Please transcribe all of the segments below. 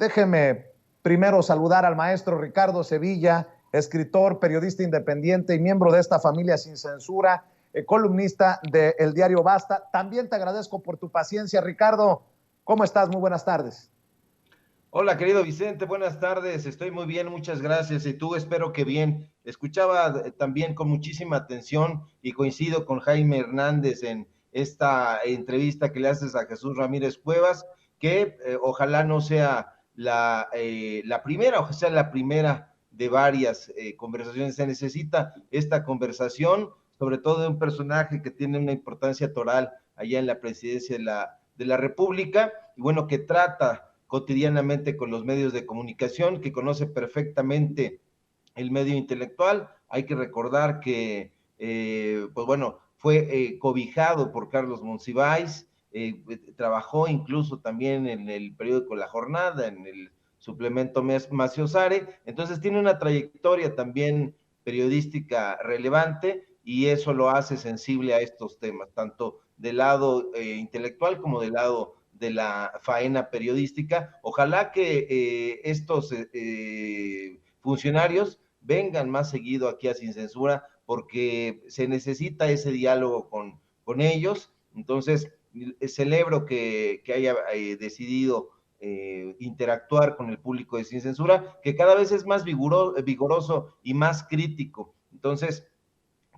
Déjeme primero saludar al maestro Ricardo Sevilla, escritor, periodista independiente y miembro de esta familia sin censura, columnista del diario Basta. También te agradezco por tu paciencia, Ricardo. ¿Cómo estás? Muy buenas tardes. Hola, querido Vicente, buenas tardes. Estoy muy bien, muchas gracias. Y tú, espero que bien. Escuchaba también con muchísima atención y coincido con Jaime Hernández en esta entrevista que le haces a Jesús Ramírez Cuevas, que ojalá no sea la primera, o sea la primera de varias conversaciones. Se necesita esta conversación, sobre todo de un personaje que tiene una importancia toral allá en la presidencia de la República, y bueno, que trata cotidianamente con los medios de comunicación, que conoce perfectamente el medio intelectual. Hay que recordar que, pues bueno, fue cobijado por Carlos Monsiváis, trabajó incluso también en el periódico La Jornada, en el suplemento Maciosare, entonces tiene una trayectoria también periodística relevante y eso lo hace sensible a estos temas, tanto del lado intelectual como del lado de la faena periodística. Ojalá que estos funcionarios vengan más seguido aquí a Sin Censura, porque se necesita ese diálogo con ellos. Entonces, celebro que haya decidido interactuar con el público de Sin Censura, que cada vez es más vigoroso y más crítico. Entonces,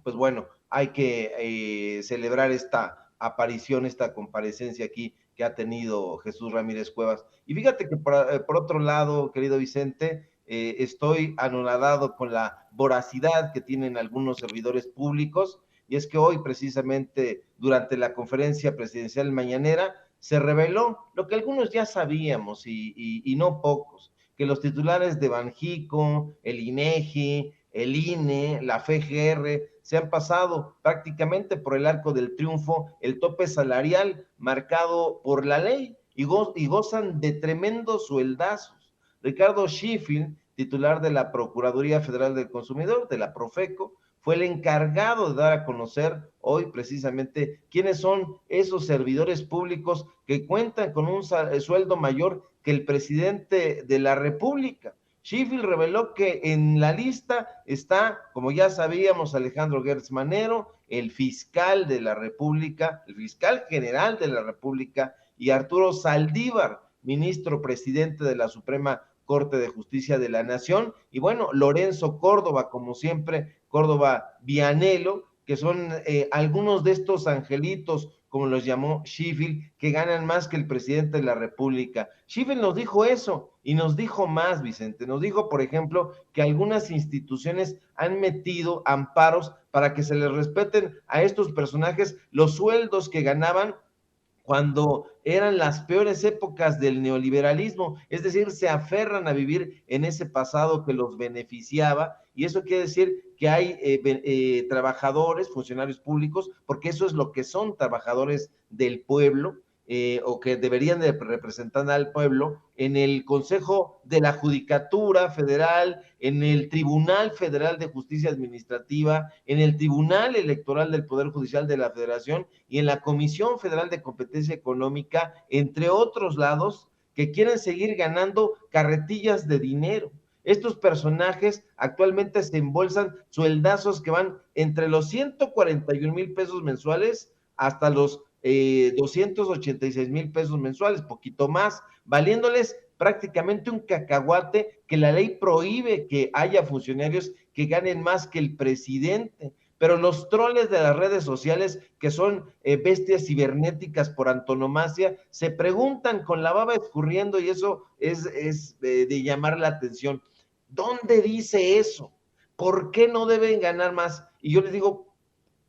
pues bueno, hay que celebrar esta aparición, esta comparecencia aquí que ha tenido Jesús Ramírez Cuevas. Y fíjate que por otro lado, querido Vicente, estoy anonadado con la voracidad que tienen algunos servidores públicos, y es que hoy precisamente durante la conferencia presidencial mañanera se reveló lo que algunos ya sabíamos y no pocos, que los titulares de Banjico, el INEGI, el INE, la FGR, se han pasado prácticamente por el arco del triunfo el tope salarial marcado por la ley y gozan de tremendos sueldazos. Ricardo Sheffield, titular de la Procuraduría Federal del Consumidor, de la Profeco, fue el encargado de dar a conocer hoy precisamente quiénes son esos servidores públicos que cuentan con un sueldo mayor que el presidente de la República. Sheffield reveló que en la lista está, como ya sabíamos, Alejandro Gertz Manero, el fiscal de la República, el fiscal general de la República, y Arturo Saldívar, ministro presidente de la Suprema Corte de Justicia de la Nación, y bueno, Lorenzo Córdoba, como siempre, Córdoba Vianelo, que son algunos de estos angelitos, como los llamó Sheffield, que ganan más que el presidente de la República. Sheffield nos dijo eso y nos dijo más, Vicente. Nos dijo, por ejemplo, que algunas instituciones han metido amparos para que se les respeten a estos personajes los sueldos que ganaban cuando eran las peores épocas del neoliberalismo, es decir, se aferran a vivir en ese pasado que los beneficiaba, y eso quiere decir que hay trabajadores, funcionarios públicos, porque eso es lo que son, trabajadores del pueblo, o que deberían de representar al pueblo, en el Consejo de la Judicatura Federal, en el Tribunal Federal de Justicia Administrativa, en el Tribunal Electoral del Poder Judicial de la Federación y en la Comisión Federal de Competencia Económica, entre otros lados, que quieren seguir ganando carretillas de dinero. Estos personajes actualmente se embolsan sueldazos que van entre los 141,000 pesos mensuales hasta los 286,000 pesos mensuales, poquito más, valiéndoles prácticamente un cacahuate, que la ley prohíbe que haya funcionarios que ganen más que el presidente. Pero los troles de las redes sociales, que son bestias cibernéticas por antonomasia, se preguntan con la baba escurriendo, y eso es de llamar la atención. ¿Dónde dice eso? ¿Por qué no deben ganar más? Y yo les digo,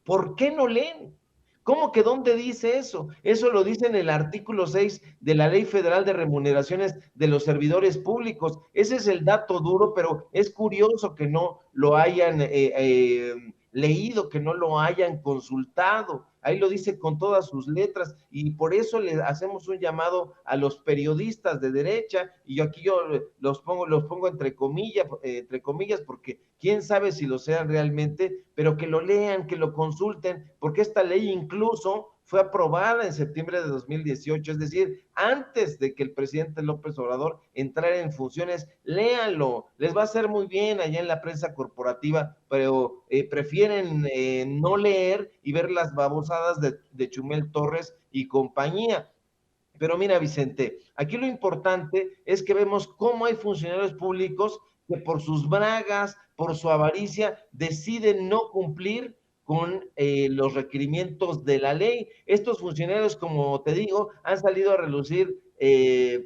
¿por qué no leen? ¿Cómo que dónde dice eso? Eso lo dice en el artículo 6 de la Ley Federal de Remuneraciones de los Servidores Públicos. Ese es el dato duro, pero es curioso que no lo hayan leído, que no lo hayan consultado. Ahí lo dice con todas sus letras, y por eso le hacemos un llamado a los periodistas de derecha, y yo los pongo entre comillas, porque quién sabe si lo sean realmente, pero que lo lean, que lo consulten, porque esta ley incluso fue aprobada en septiembre de 2018, es decir, antes de que el presidente López Obrador entrara en funciones. Léanlo, les va a hacer muy bien allá en la prensa corporativa, pero prefieren no leer y ver las babosadas de Chumel Torres y compañía. Pero mira, Vicente, aquí lo importante es que vemos cómo hay funcionarios públicos que por sus bragas, por su avaricia, deciden no cumplir con los requerimientos de la ley. Estos funcionarios, como te digo, han salido a relucir en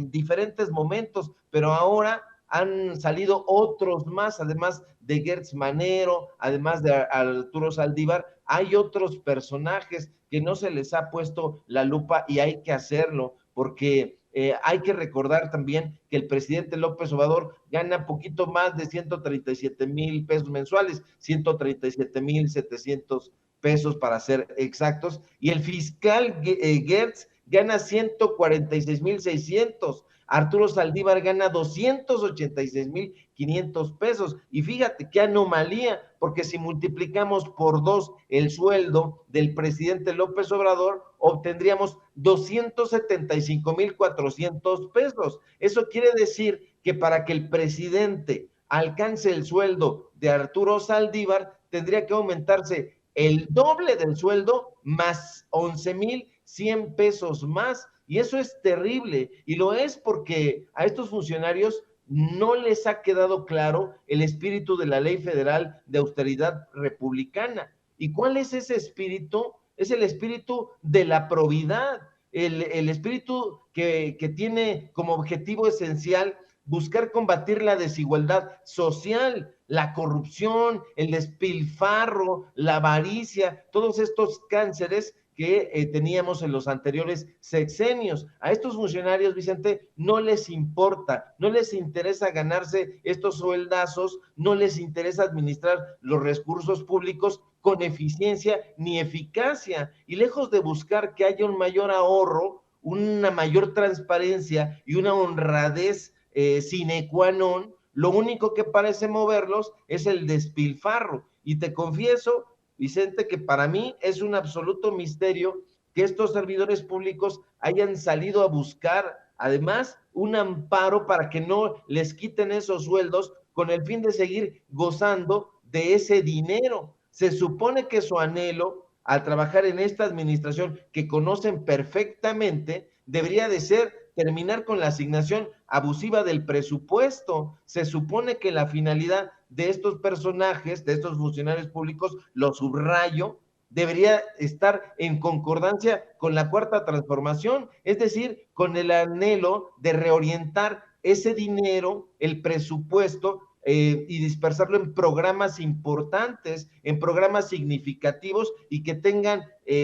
diferentes momentos, pero ahora han salido otros más, además de Gertz Manero, además de Arturo Saldívar, hay otros personajes que no se les ha puesto la lupa y hay que hacerlo, porque hay que recordar también que el presidente López Obrador gana poquito más de 137,000 pesos mensuales, 137,700 pesos para ser exactos, y el fiscal Gertz gana 146,600. Arturo Saldívar gana 286,500 pesos. Y fíjate qué anomalía, porque si multiplicamos por 2 el sueldo del presidente López Obrador, obtendríamos 275,400 pesos. Eso quiere decir que para que el presidente alcance el sueldo de Arturo Saldívar, tendría que aumentarse el doble del sueldo más 11,100 pesos más. Y eso es terrible, y lo es porque a estos funcionarios no les ha quedado claro el espíritu de la Ley Federal de Austeridad Republicana. ¿Y cuál es ese espíritu? Es el espíritu de la probidad, el espíritu que tiene como objetivo esencial buscar combatir la desigualdad social, la corrupción, el despilfarro, la avaricia, todos estos cánceres que teníamos en los anteriores sexenios. A estos funcionarios, Vicente, no les importa, no les interesa ganarse estos sueldazos, no les interesa administrar los recursos públicos con eficiencia ni eficacia, y lejos de buscar que haya un mayor ahorro, una mayor transparencia y una honradez sine qua non, lo único que parece moverlos es el despilfarro. Y te confieso, Vicente, que para mí es un absoluto misterio que estos servidores públicos hayan salido a buscar, además, un amparo para que no les quiten esos sueldos con el fin de seguir gozando de ese dinero. Se supone que su anhelo al trabajar en esta administración que conocen perfectamente debería de ser terminar con la asignación abusiva del presupuesto. Se supone que la finalidad de estos personajes, de estos funcionarios públicos, lo subrayo, debería estar en concordancia con la cuarta transformación, es decir, con el anhelo de reorientar ese dinero, el presupuesto, y dispersarlo en programas importantes, en programas significativos y que tengan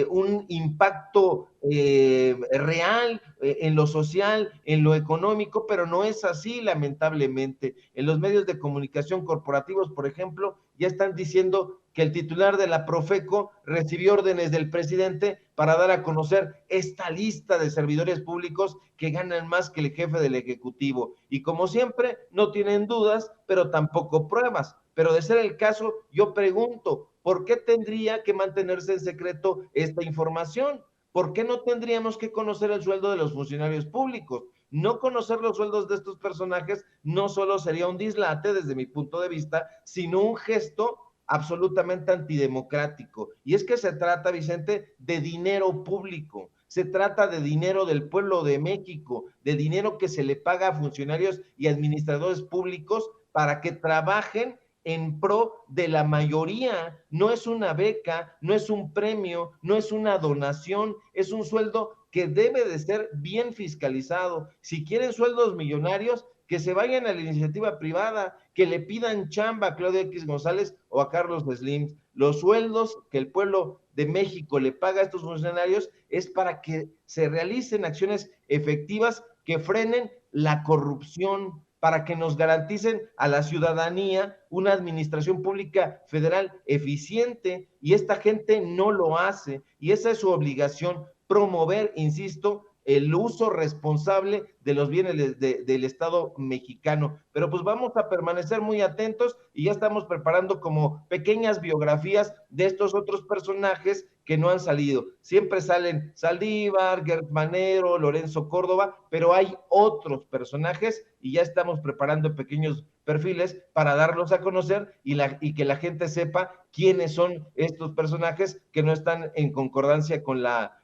un impacto real en lo social, en lo económico, pero no es así, lamentablemente. En los medios de comunicación corporativos, por ejemplo, ya están diciendo que el titular de la Profeco recibió órdenes del presidente para dar a conocer esta lista de servidores públicos que ganan más que el jefe del Ejecutivo. Y como siempre, no tienen dudas, pero tampoco pruebas. Pero de ser el caso, yo pregunto, ¿por qué tendría que mantenerse en secreto esta información? ¿Por qué no tendríamos que conocer el sueldo de los funcionarios públicos? No conocer los sueldos de estos personajes no solo sería un dislate desde mi punto de vista, sino un gesto absolutamente antidemocrático. Y es que se trata, Vicente, de dinero público, se trata de dinero del pueblo de México, de dinero que se le paga a funcionarios y administradores públicos para que trabajen en pro de la mayoría. No es una beca, no es un premio, no es una donación, es un sueldo que debe de ser bien fiscalizado. Si quieren sueldos millonarios, que se vayan a la iniciativa privada, que le pidan chamba a Claudia X González o a Carlos Slim. Los sueldos que el pueblo de México le paga a estos funcionarios es para que se realicen acciones efectivas que frenen la corrupción, para que nos garanticen a la ciudadanía una administración pública federal eficiente, y esta gente no lo hace, y esa es su obligación, promover, insisto, el uso responsable de los bienes del Estado mexicano. Pero pues vamos a permanecer muy atentos y ya estamos preparando como pequeñas biografías de estos otros personajes que no han salido. Siempre salen Saldívar, Gert Manero, Lorenzo Córdoba, pero hay otros personajes y ya estamos preparando pequeños perfiles para darlos a conocer y que la gente sepa quiénes son estos personajes que no están en concordancia con la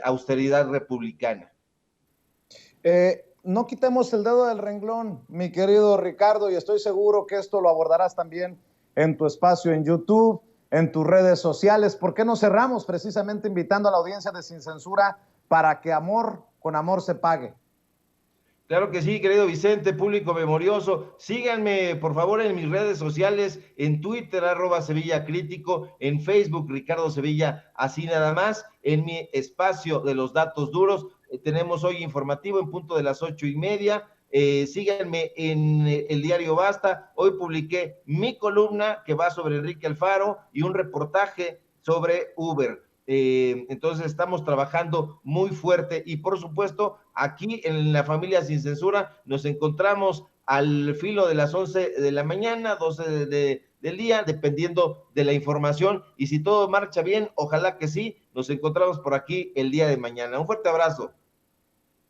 austeridad republicana. No quitemos el dedo del renglón, mi querido Ricardo, y estoy seguro que esto lo abordarás también en tu espacio en YouTube, en tus redes sociales. ¿Por qué no cerramos precisamente invitando a la audiencia de Sin Censura para que amor con amor se pague? Claro que sí, querido Vicente, público memorioso. Síganme, por favor, en mis redes sociales, en Twitter, @Sevilla Crítico, en Facebook, Ricardo Sevilla, así nada más, en mi espacio de los datos duros. Tenemos hoy informativo en punto de las 8:30. Síganme en el diario Basta. Hoy publiqué mi columna que va sobre Enrique Alfaro y un reportaje sobre Uber. Entonces estamos trabajando muy fuerte y por supuesto aquí en la familia Sin Censura nos encontramos al filo de las 11 de la mañana, 12 del día, dependiendo de la información, y si todo marcha bien, ojalá que sí, nos encontramos por aquí el día de mañana. Un fuerte abrazo.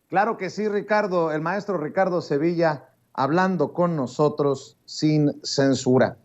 Claro que sí, Ricardo, el maestro Ricardo Sevilla hablando con nosotros sin censura.